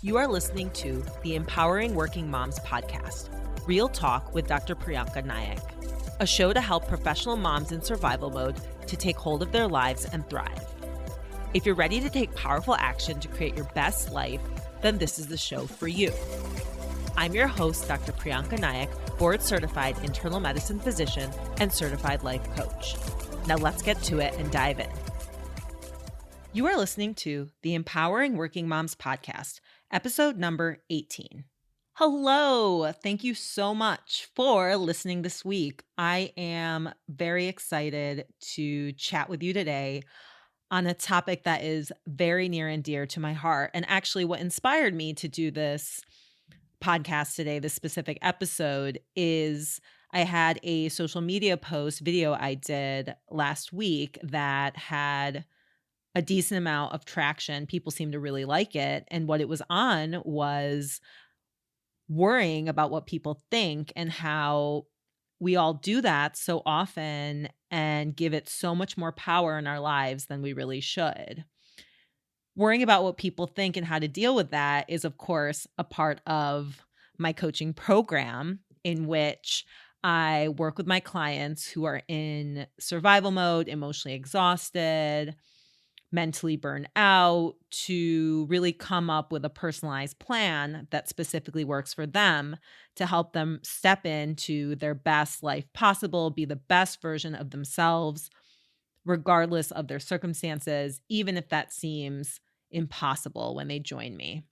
You are listening to the Empowering Working Moms podcast, Real Talk with Dr. Priyanka Nayak, a show to help professional moms in survival mode to take hold of their lives and thrive. If you're ready to take powerful action to create your best life, then this is the show for you. I'm your host, Dr. Priyanka Nayak, board-certified internal medicine physician and certified life coach. Now let's get to it and dive in. You are listening to the Empowering Working Moms podcast, episode number 18. Hello. Thank you so much for listening this week. I am very excited to chat with you today on a topic that is very near and dear to my heart. And actually, what inspired me to do this podcast today, this specific episode, is I had a social media video I did last week that had a decent amount of traction. People seemed to really like it. And what it was on was worrying about what people think and how we all do that so often and give it so much more power in our lives than we really should. Worrying about what people think and how to deal with that is, of course, a part of my coaching program, in which I work with my clients who are in survival mode, emotionally exhausted, mentally burned out, to really come up with a personalized plan that specifically works for them to help them step into their best life possible, be the best version of themselves, regardless of their circumstances, even if that seems impossible when they join me.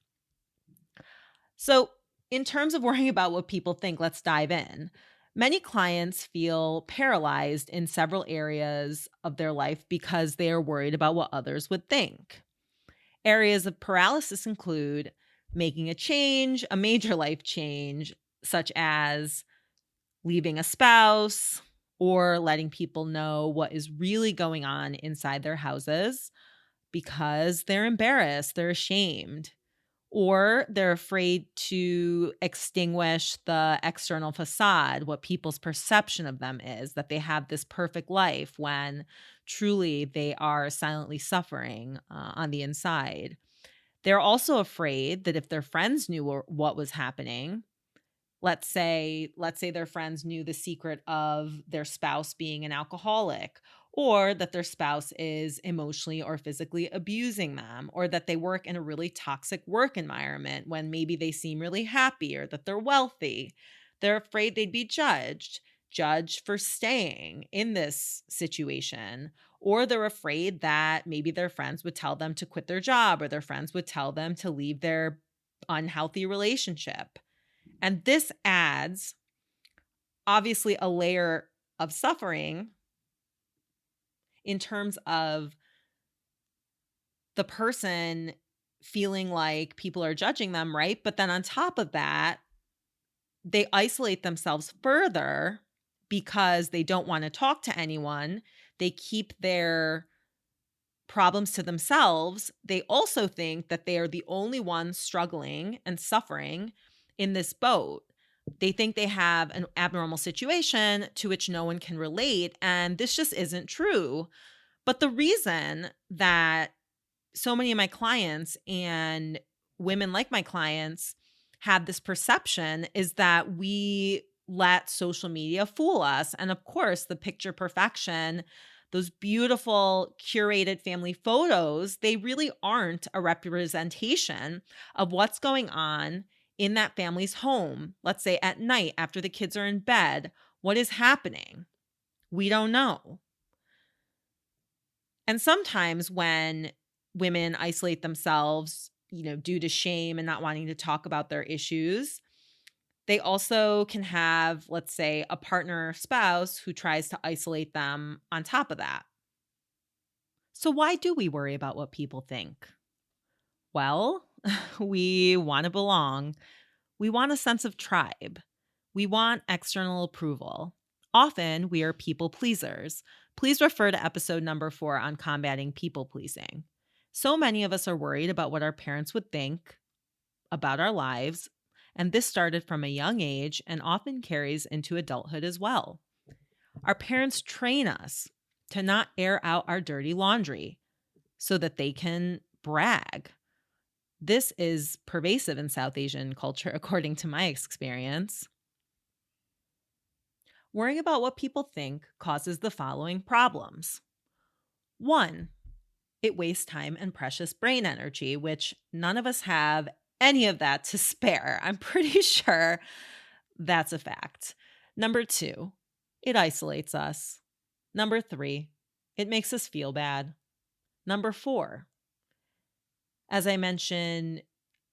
So, in terms of worrying about what people think, let's dive in. Many clients feel paralyzed in several areas of their life because they are worried about what others would think. Areas of paralysis include making a change, a major life change, such as leaving a spouse or letting people know what is really going on inside their houses because they're embarrassed, they're ashamed, or they're afraid to extinguish the external façade, what people's perception of them is, that they have this perfect life when truly they are silently suffering on the inside. They're also afraid that if their friends knew what was happening, let's say their friends knew the secret of their spouse being an alcoholic, or that their spouse is emotionally or physically abusing them, or that they work in a really toxic work environment when maybe they seem really happy, or that they're wealthy. They're afraid they'd be judged for staying in this situation, or they're afraid that maybe their friends would tell them to quit their job, or their friends would tell them to leave their unhealthy relationship. And this adds, obviously, a layer of suffering in terms of the person feeling like people are judging them, right? But then on top of that, they isolate themselves further because they don't want to talk to anyone. They keep their problems to themselves. They also think that they are the only ones struggling and suffering in this boat. They think they have an abnormal situation to which no one can relate, and this just isn't true. But the reason that so many of my clients and women like my clients have this perception is that we let social media fool us. And of course, the picture perfection, those beautiful curated family photos, they really aren't a representation of what's going on in that family's home. Let's say at night after the kids are in bed, what is happening? We don't know. And sometimes when women isolate themselves, due to shame and not wanting to talk about their issues, they also can have, let's say, a partner or spouse who tries to isolate them on top of that. So why do we worry about what people think? Well, we want to belong. We want a sense of tribe. We want external approval. Often, we are people pleasers. Please refer to episode number 4 on combating people pleasing. So many of us are worried about what our parents would think about our lives, and this started from a young age and often carries into adulthood as well. Our parents train us to not air out our dirty laundry so that they can brag. This is pervasive in South Asian culture, according to my experience. Worrying about what people think causes the following problems. 1, it wastes time and precious brain energy, which none of us have any of that to spare. I'm pretty sure that's a fact. Number 2, it isolates us. Number 3, it makes us feel bad. Number 4, as I mentioned,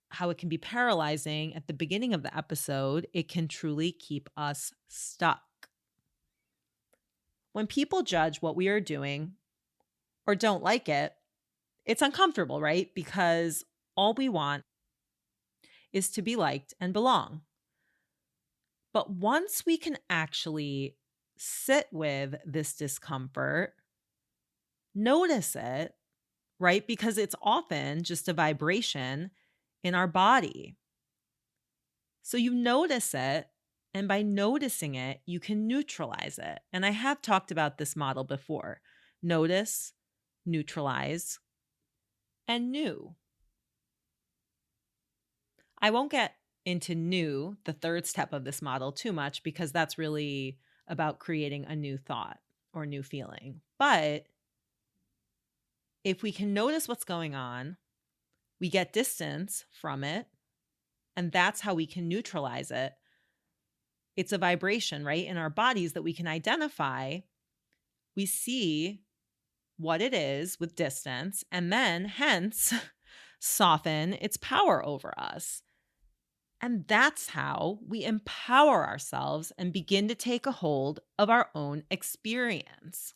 how it can be paralyzing at the beginning of the episode, it can truly keep us stuck. When people judge what we are doing or don't like it, it's uncomfortable, right? Because all we want is to be liked and belong. But once we can actually sit with this discomfort, notice it, right? Because it's often just a vibration in our body. So you notice it, and by noticing it, you can neutralize it. And I have talked about this model before. Notice, neutralize, and new. I won't get into new, the third step of this model, too much because that's really about creating a new thought or new feeling. But if we can notice what's going on, we get distance from it, and that's how we can neutralize it. It's a vibration, right, in our bodies that we can identify. We see what it is with distance, and then hence soften its power over us. And that's how we empower ourselves and begin to take a hold of our own experience.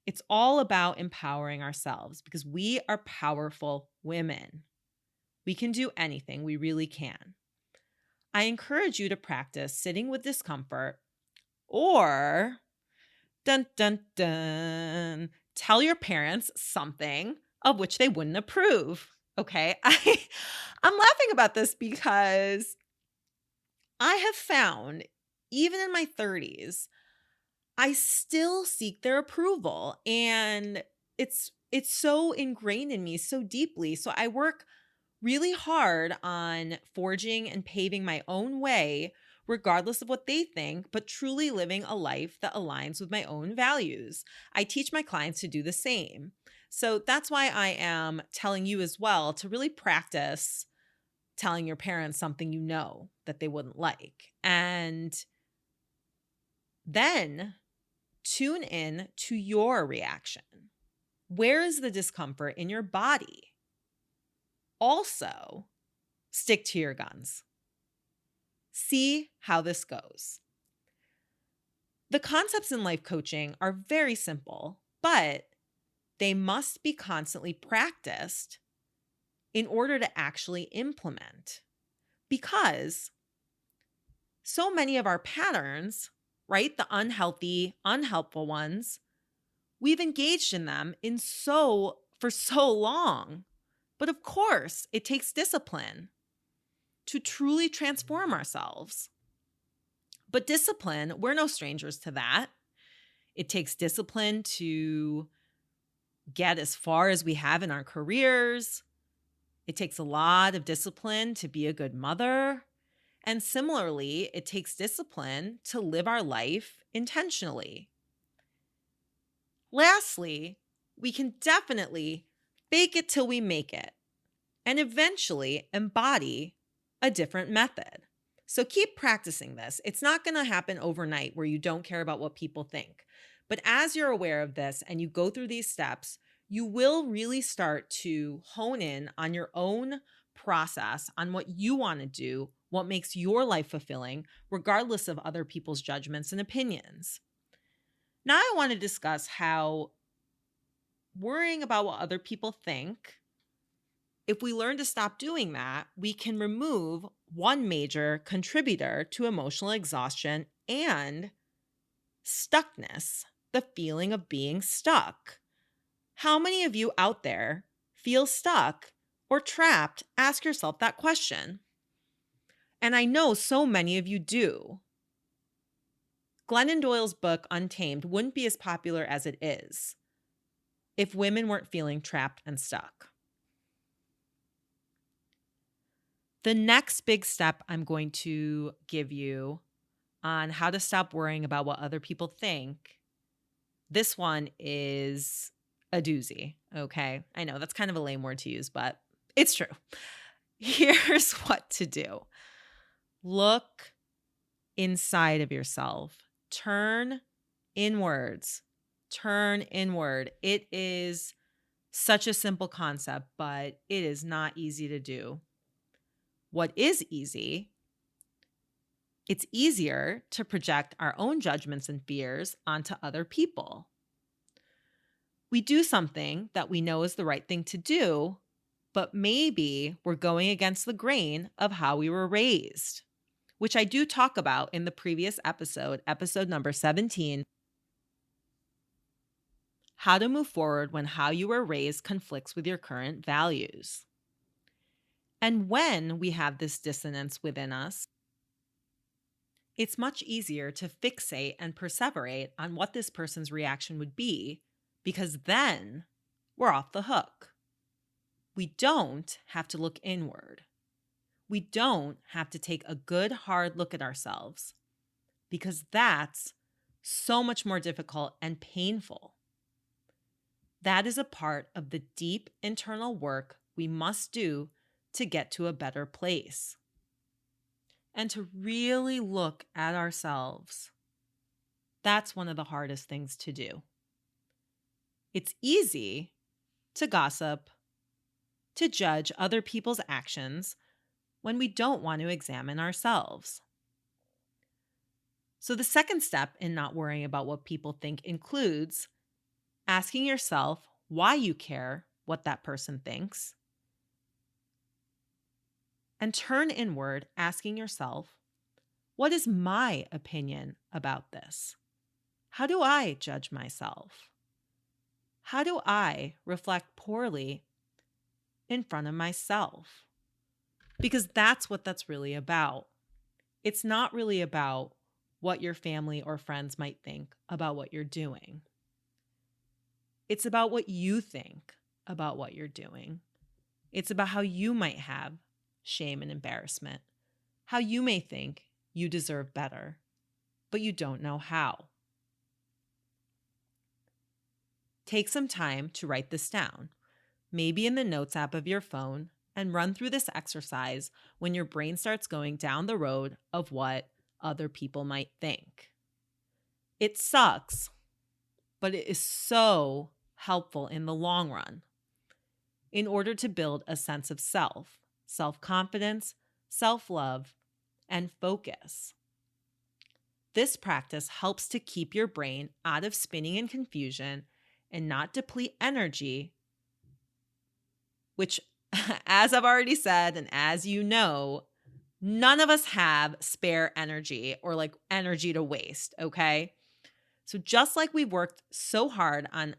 It's all about empowering ourselves because we are powerful women. We can do anything, we really can. I encourage you to practice sitting with discomfort or, dun dun dun, tell your parents something of which they wouldn't approve. Okay, I'm laughing about this because I have found, even in my 30s, I still seek their approval, and it's so ingrained in me so deeply. So I work really hard on forging and paving my own way, regardless of what they think, but truly living a life that aligns with my own values. I teach my clients to do the same. So that's why I am telling you as well to really practice telling your parents something you know that they wouldn't like. And then tune in to your reaction. Where is the discomfort in your body? Also, stick to your guns. See how this goes. The concepts in life coaching are very simple, but they must be constantly practiced in order to actually implement. Because so many of our patterns, right, the unhealthy, unhelpful ones, we've engaged in them for so long. But of course, it takes discipline to truly transform ourselves. But discipline, we're no strangers to that. It takes discipline to get as far as we have in our careers. It takes a lot of discipline to be a good mother. And similarly, it takes discipline to live our life intentionally. Lastly, we can definitely fake it till we make it and eventually embody a different method. So keep practicing this. It's not going to happen overnight where you don't care about what people think. But as you're aware of this and you go through these steps, you will really start to hone in on your own process, on what you want to do, what makes your life fulfilling, regardless of other people's judgments and opinions. Now I want to discuss how worrying about what other people think, if we learn to stop doing that, we can remove one major contributor to emotional exhaustion and stuckness, the feeling of being stuck. How many of you out there feel stuck or trapped? Ask yourself that question. And I know so many of you do. Glennon Doyle's book, Untamed, wouldn't be as popular as it is if women weren't feeling trapped and stuck. The next big step I'm going to give you on how to stop worrying about what other people think, this one is a doozy, okay? I know that's kind of a lame word to use, but it's true. Here's what to do. Look inside of yourself. Turn inwards. Turn inward. It is such a simple concept, but it is not easy to do. What is easy? It's easier to project our own judgments and fears onto other people. We do something that we know is the right thing to do, but maybe we're going against the grain of how we were raised, which I do talk about in the previous episode number 17, how to move forward when how you were raised conflicts with your current values. And when we have this dissonance within us, it's much easier to fixate and perseverate on what this person's reaction would be, because then we're off the hook. We don't have to look inward. We don't have to take a good, hard look at ourselves, because that's so much more difficult and painful. That is a part of the deep internal work we must do to get to a better place. And to really look at ourselves, that's one of the hardest things to do. It's easy to gossip, to judge other people's actions when we don't want to examine ourselves. So the second step in not worrying about what people think includes asking yourself why you care what that person thinks, and turn inward, asking yourself, what is my opinion about this? How do I judge myself? How do I reflect poorly in front of myself? Because that's what that's really about. It's not really about what your family or friends might think about what you're doing. It's about what you think about what you're doing. It's about how you might have shame and embarrassment, how you may think you deserve better, but you don't know how. Take some time to write this down, maybe in the notes app of your phone, and run through this exercise when your brain starts going down the road of what other people might think. It sucks, but it is so helpful in the long run in order to build a sense of self, self-confidence, self-love, and focus. This practice helps to keep your brain out of spinning and confusion and not deplete energy, which, as I've already said, and as you know, none of us have spare energy or like energy to waste, okay? So just like we've worked so hard on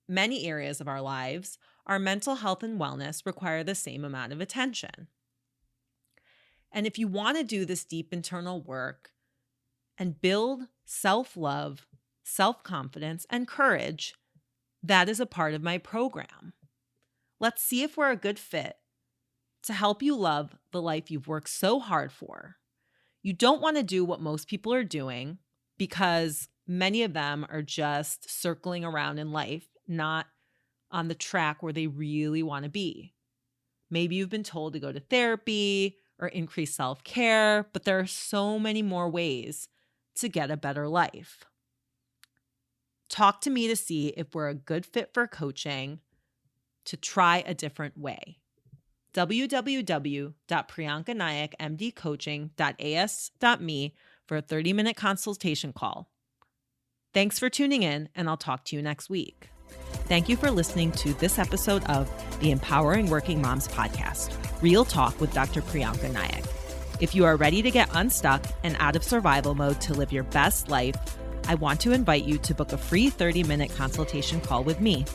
many areas of our lives, our mental health and wellness require the same amount of attention. And if you want to do this deep internal work and build self-love, self-confidence, and courage, that is a part of my program. Let's see if we're a good fit to help you love the life you've worked so hard for. You don't want to do what most people are doing because many of them are just circling around in life, not on the track where they really want to be. Maybe you've been told to go to therapy or increase self-care, but there are so many more ways to get a better life. Talk to me to see if we're a good fit for coaching to try a different way. www.priyankanayakmdcoaching.as.me for a 30-minute consultation call. Thanks for tuning in, and I'll talk to you next week. Thank you for listening to this episode of the Empowering Working Moms podcast, Real Talk with Dr. Priyanka Nayak. If you are ready to get unstuck and out of survival mode to live your best life, I want to invite you to book a free 30-minute consultation call with me.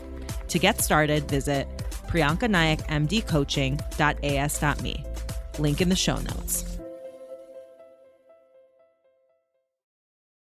To get started, visit priyankanayakmdcoaching.as.me. Link in the show notes.